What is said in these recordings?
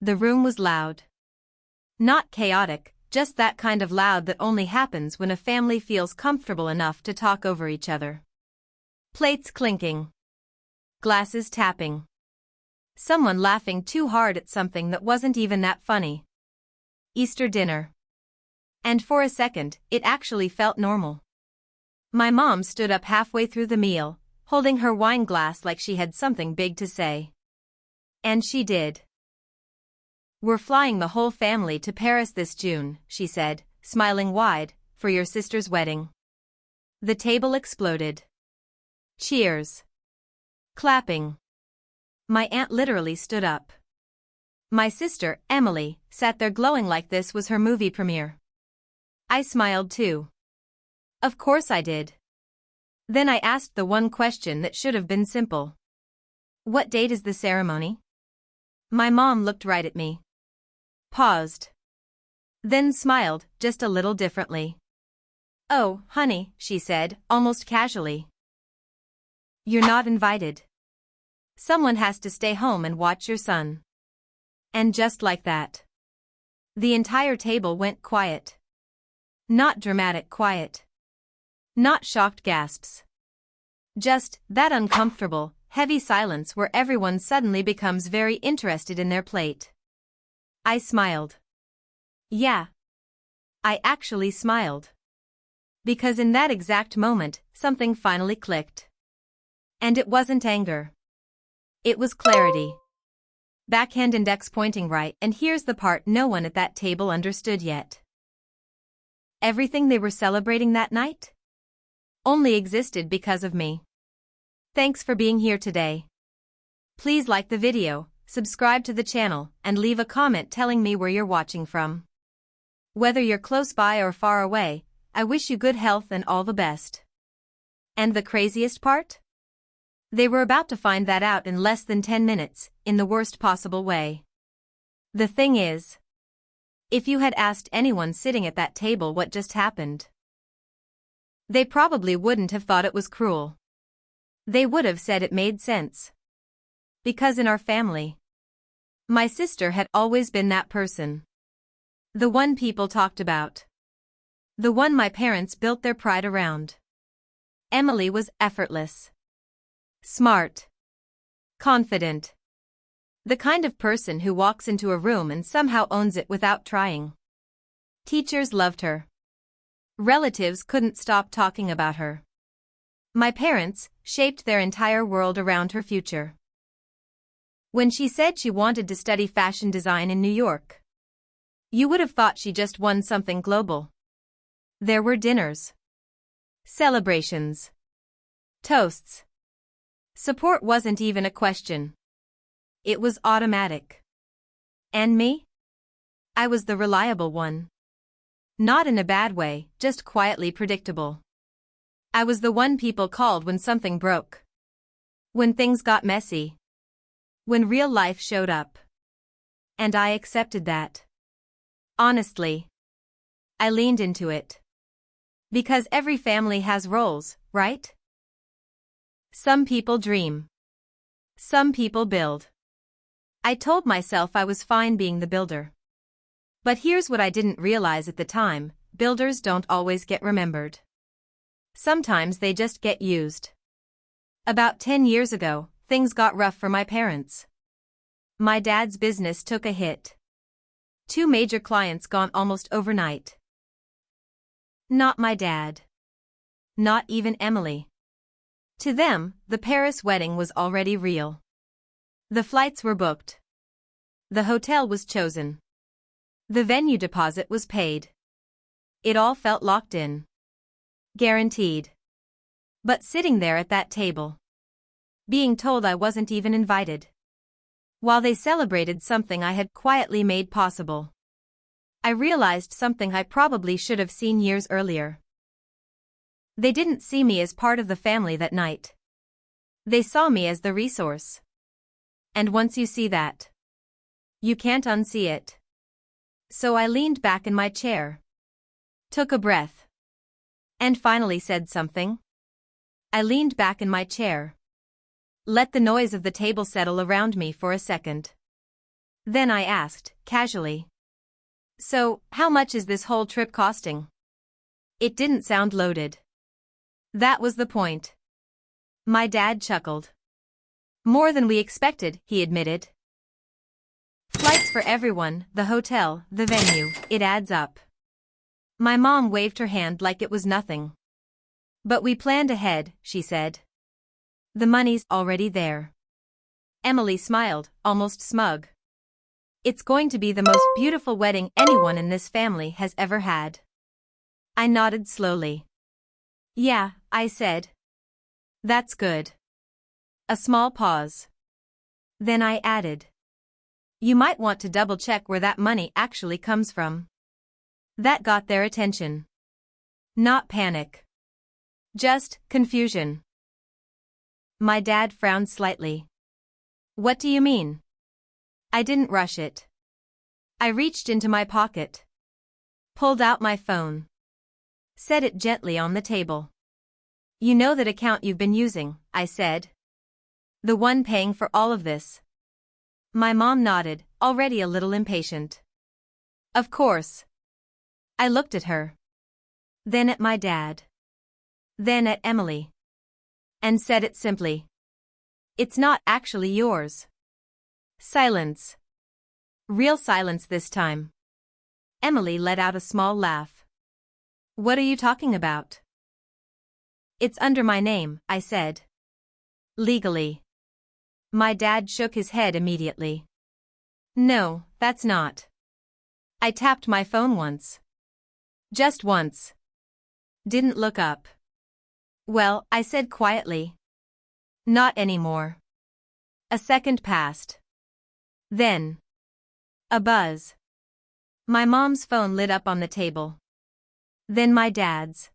The room was loud. Not chaotic, just that kind of loud that only happens when a family feels comfortable enough to talk over each other. Plates clinking. Glasses tapping. Someone laughing too hard at something that wasn't even that funny. Easter dinner. And for a second, it actually felt normal. My mom stood up halfway through the meal, holding her wine glass like she had something big to say. And she did. "We're flying the whole family to Paris this June," she said, smiling wide, "for your sister's wedding." The table exploded. Cheers. Clapping. My aunt literally stood up. My sister, Emily, sat there glowing like this was her movie premiere. I smiled too. Of course I did. Then I asked the one question that should have been simple. "What date is the ceremony?" My mom looked right at me. Paused. Then smiled, just a little differently. "Oh, honey," she said, almost casually. "You're not invited. Someone has to stay home and watch your son." And just like that, the entire table went quiet. Not dramatic quiet. Not shocked gasps. Just that uncomfortable, heavy silence where everyone suddenly becomes very interested in their plate. I smiled. Yeah. I actually smiled. Because in that exact moment, something finally clicked. And it wasn't anger. It was clarity. Backhand index pointing right, and here's the part no one at that table understood yet. Everything they were celebrating that night only existed because of me. Thanks for being here today. Please like the video, subscribe to the channel, and leave a comment telling me where you're watching from. Whether you're close by or far away, I wish you good health and all the best. And the craziest part? They were about to find that out in less than 10 minutes, in the worst possible way. The thing is, if you had asked anyone sitting at that table what just happened, they probably wouldn't have thought it was cruel. They would have said it made sense. Because in our family, my sister had always been that person. The one people talked about. The one my parents built their pride around. Emily was effortless. Smart. Confident. The kind of person who walks into a room and somehow owns it without trying. Teachers loved her. Relatives couldn't stop talking about her. My parents shaped their entire world around her future. When she said she wanted to study fashion design in New York, you would have thought she just won something global. There were dinners, celebrations, toasts. Support wasn't even a question. It was automatic. And me? I was the reliable one. Not in a bad way, just quietly predictable. I was the one people called when something broke. When things got messy. When real life showed up. And I accepted that. Honestly. I leaned into it. Because every family has roles, right? Some people dream. Some people build. I told myself I was fine being the builder. But here's what I didn't realize at the time: builders don't always get remembered. Sometimes they just get used. About 10 years ago, things got rough for my parents. My dad's business took a hit. 2 major clients gone almost overnight. Not my dad. Not even Emily. To them, the Paris wedding was already real. The flights were booked. The hotel was chosen. The venue deposit was paid. It all felt locked in. Guaranteed. But sitting there at that table, being told I wasn't even invited, while they celebrated something I had quietly made possible, I realized something I probably should have seen years earlier. They didn't see me as part of the family that night. They saw me as the resource. And once you see that, you can't unsee it. So I leaned back in my chair, took a breath, and finally said something. I leaned back in my chair. Let the noise of the table settle around me for a second. Then I asked, casually. So, how much is this whole trip costing? It didn't sound loaded. That was the point. My dad chuckled. More than we expected, he admitted. Flights for everyone, the hotel, the venue, it adds up. My mom waved her hand like it was nothing. But we planned ahead, she said. The money's already there. Emily smiled, almost smug. It's going to be the most beautiful wedding anyone in this family has ever had. I nodded slowly. Yeah, I said. That's good. A small pause. Then I added. You might want to double-check where that money actually comes from. That got their attention. Not panic. Just confusion. My dad frowned slightly. What do you mean? I didn't rush it. I reached into my pocket. Pulled out my phone. Set it gently on the table. You know that account you've been using, I said. The one paying for all of this. My mom nodded, already a little impatient. Of course. I looked at her. Then at my dad. Then at Emily. And said it simply. It's not actually yours. Silence. Real silence this time. Emily let out a small laugh. What are you talking about? It's under my name, I said. Legally. My dad shook his head immediately. No, that's not. I tapped my phone once. Just once. Didn't look up. Well, I said quietly. Not anymore. A second passed. Then. A buzz. My mom's phone lit up on the table. Then my dad's.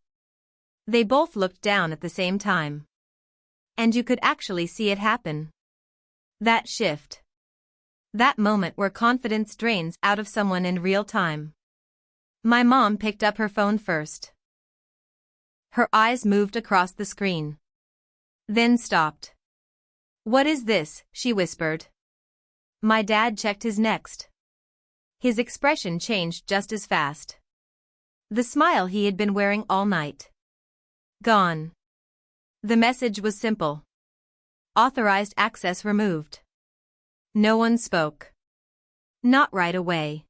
They both looked down at the same time. And you could actually see it happen. That shift. That moment where confidence drains out of someone in real time. My mom picked up her phone first. Her eyes moved across the screen. Then stopped. What is this? She whispered. My dad checked his next. His expression changed just as fast. The smile he had been wearing all night. Gone. The message was simple. Authorized access removed. No one spoke. Not right away.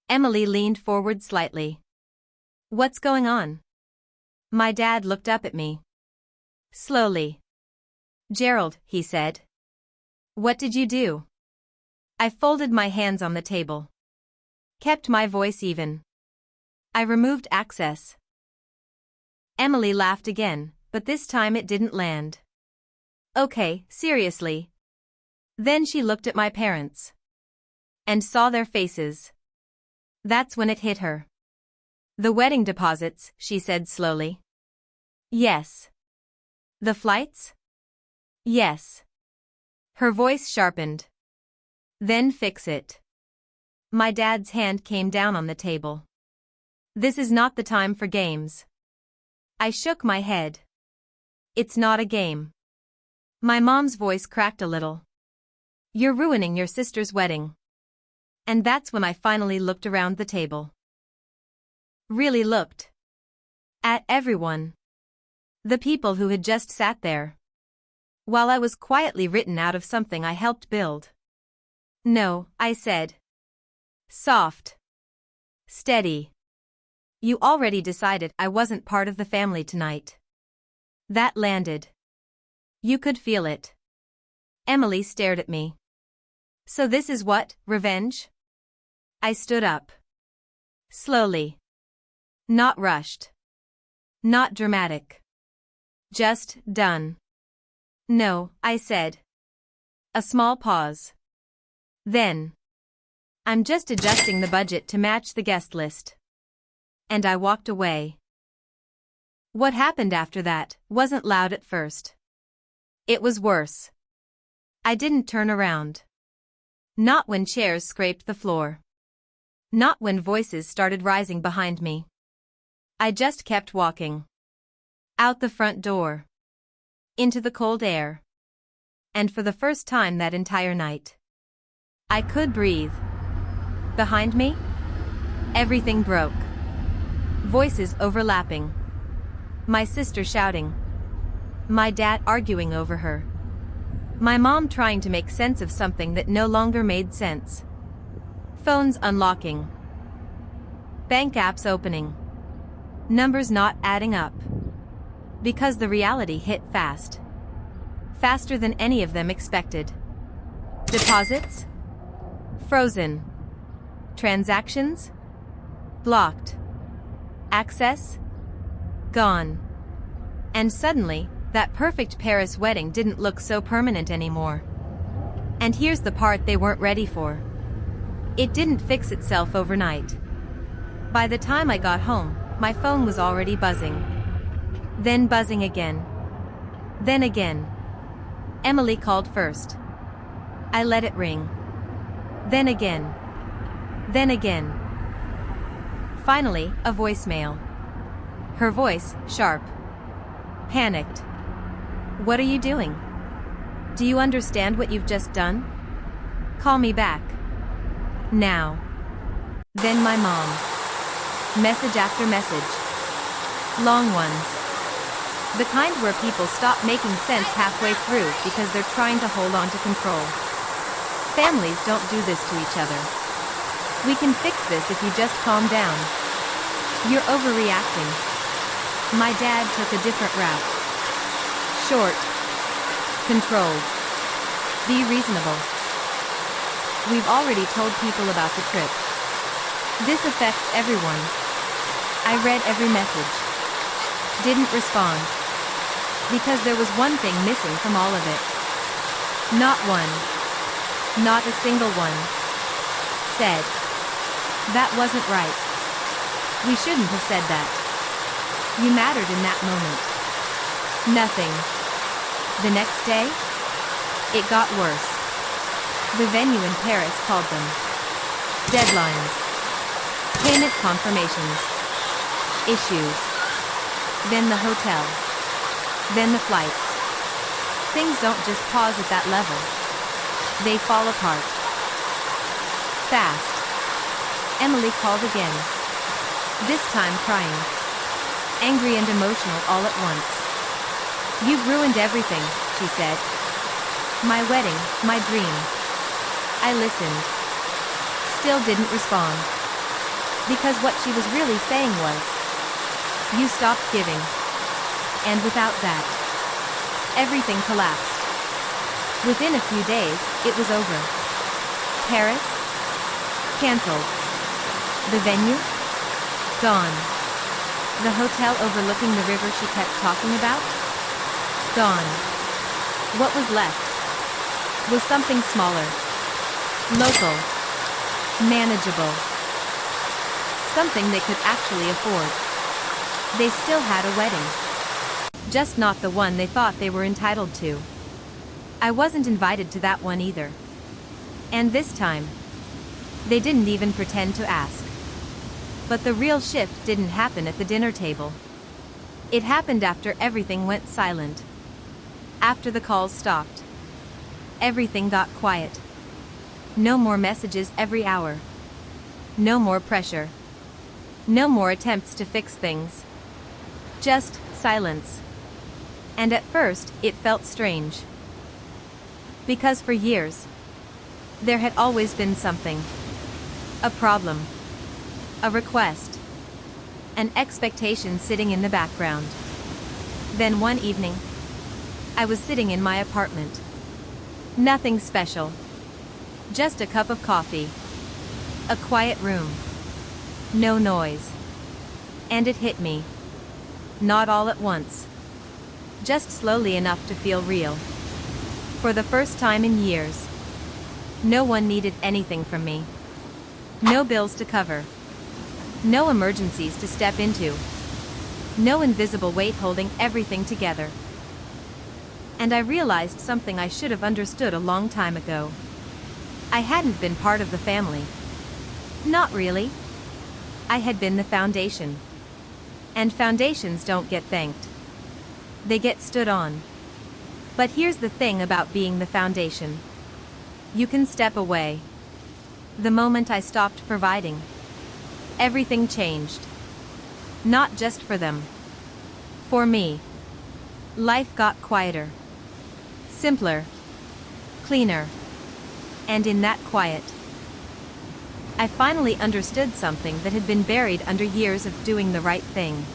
Emily leaned forward slightly. What's going on? My dad looked up at me. Slowly. Gerald, he said. What did you do? I folded my hands on the table. Kept my voice even. I removed access. Emily laughed again, but this time it didn't land. Okay, seriously. Then she looked at my parents. And saw their faces. That's when it hit her. The wedding deposits, she said slowly. Yes. The flights? Yes. Her voice sharpened. Then fix it. My dad's hand came down on the table. This is not the time for games. I shook my head. It's not a game. My mom's voice cracked a little. You're ruining your sister's wedding. And that's when I finally looked around the table. Really looked. At everyone. The people who had just sat there. While I was quietly written out of something I helped build. No, I said. Soft. Steady. You already decided I wasn't part of the family tonight. That landed. You could feel it. Emily stared at me. So this is what, revenge? I stood up. Slowly. Not rushed. Not dramatic. Just done. No, I said. A small pause. Then. I'm just adjusting the budget to match the guest list. And I walked away. What happened after that wasn't loud at first. It was worse. I didn't turn around. Not when chairs scraped the floor. Not when voices started rising behind me. I just kept walking. Out the front door. Into the cold air. And for the first time that entire night, I could breathe. Behind me? Everything broke. Voices overlapping. My sister shouting. My dad arguing over her. My mom trying to make sense of something that no longer made sense. Phones unlocking. Bank apps opening. Numbers not adding up. Because the reality hit fast. Faster than any of them expected. Deposits? Frozen. Transactions? Blocked. Access? Gone. And suddenly, that perfect Paris wedding didn't look so permanent anymore. And here's the part they weren't ready for. It didn't fix itself overnight. By the time I got home, my phone was already buzzing. Then buzzing again. Then again. Emily called first. I let it ring. Then again. Then again. Finally, a voicemail. Her voice, sharp. Panicked. What are you doing? Do you understand what you've just done? Call me back. Now. Then my mom. Message after message. Long ones. The kind where people stop making sense halfway through because they're trying to hold on to control. Families don't do this to each other. We can fix this if you just calm down. You're overreacting. My dad took a different route. Short. Controlled. Be reasonable. We've already told people about the trip. This affects everyone. I read every message. Didn't respond. Because there was one thing missing from all of it. Not one. Not a single one. Said. That wasn't right. We shouldn't have said that. You mattered in that moment. Nothing. The next day? It got worse. The venue in Paris called them. Deadlines. Payment confirmations. Issues. Then the hotel. Then the flights. Things don't just pause at that level. They fall apart. Fast. Emily called again. This time crying. Angry and emotional all at once. You've ruined everything, she said. My wedding, my dream. I listened. Still didn't respond. Because what she was really saying was, you stopped giving. And without that, everything collapsed. Within a few days, it was over. Paris? Cancelled. The venue? Gone. The hotel overlooking the river she kept talking about? Gone. What was left was something smaller. Local. Manageable. Something they could actually afford. They still had a wedding. Just not the one they thought they were entitled to. I wasn't invited to that one either. And this time, they didn't even pretend to ask. But the real shift didn't happen at the dinner table. It happened after everything went silent. After the calls stopped. Everything got quiet. No more messages every hour. No more pressure. No more attempts to fix things. Just silence. And at first, it felt strange. Because for years, there had always been something. A problem. A request. An expectation sitting in the background. Then one evening, I was sitting in my apartment. Nothing special. Just a cup of coffee. A quiet room. No noise. And it hit me. Not all at once. Just slowly enough to feel real. For the first time in years. No one needed anything from me. No bills to cover. No emergencies to step into. No invisible weight holding everything together. And I realized something I should have understood a long time ago. I hadn't been part of the family. Not really. I had been the foundation. And foundations don't get thanked. They get stood on. But here's the thing about being the foundation. You can step away. The moment I stopped providing, everything changed. Not just for them. For me. Life got quieter. Simpler. Cleaner. And in that quiet, I finally understood something that had been buried under years of doing the right thing.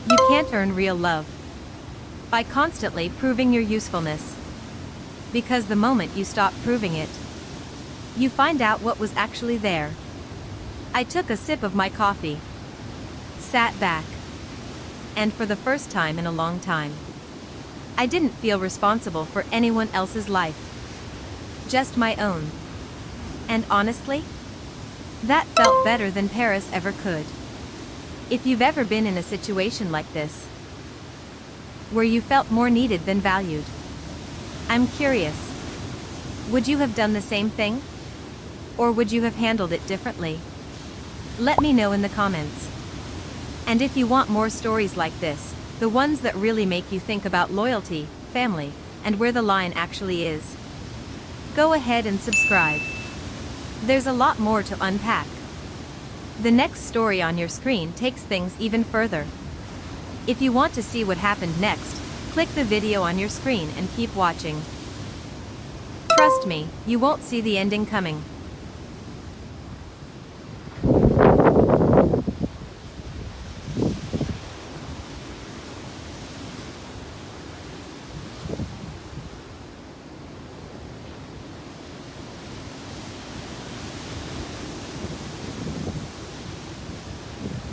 You can't earn real love by constantly proving your usefulness. Because the moment you stop proving it, you find out what was actually there. I took a sip of my coffee, sat back, and for the first time in a long time, I didn't feel responsible for anyone else's life. Just my own. And honestly, that felt better than Paris ever could. If you've ever been in a situation like this, where you felt more needed than valued, I'm curious. Would you have done the same thing? Or would you have handled it differently? Let me know in the comments. And if you want more stories like this, the ones that really make you think about loyalty, family, and where the line actually is, go ahead and subscribe. There's a lot more to unpack. The next story on your screen takes things even further. If you want to see what happened next, click the video on your screen and keep watching. Trust me, you won't see the ending coming.